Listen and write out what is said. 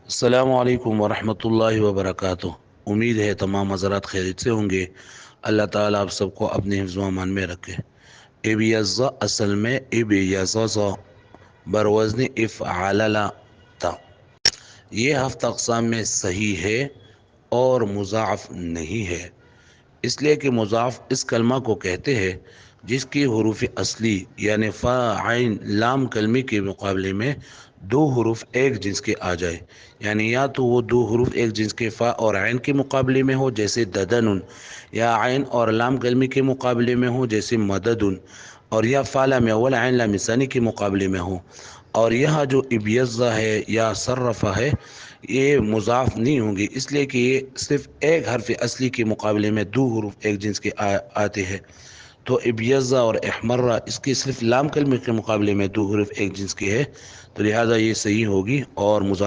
السلام علیکم ورحمۃ اللہ وبرکاتہ۔ امید ہے تمام حضرات خیریت سے ہوں گے۔ اللہ تعالیٰ آپ سب کو اپنے حفظ و امان میں رکھے۔ ابیضا اصل میں ابیضا بروزن افعللا تھا۔ یہ ہفت اقسام میں صحیح ہے اور مضاعف نہیں ہے، اس لیے کہ مضاعف اس کلمہ کو کہتے ہیں جس کی حروف اصلی یعنی فا عین لام کلمے کے مقابلے میں دو حروف ایک جنس کے آ جائے، یعنی یا تو وہ دو حروف ایک جنس کے فا اور عین کے مقابلے میں ہو جیسے ددن، یا عین اور لام کلمے کے مقابلے میں ہو جیسے مدد، اور یا فا لام اول عین لام ثانی کے مقابلے میں ہو۔ اور یہاں جو ابیضا ہے یا صرفہ ہے یہ مضاعف نہیں ہوں گی، اس لیے کہ یہ صرف ایک حرف اصلی کے مقابلے میں دو حروف ایک جنس کے آتے ہیں۔ تو ابیضا اور احمرہ اس کے صرف لام کلمے کے مقابلے میں دو حروف ایک جنس کے ہے، تو لہٰذا یہ صحیح ہوگی اور مضاعف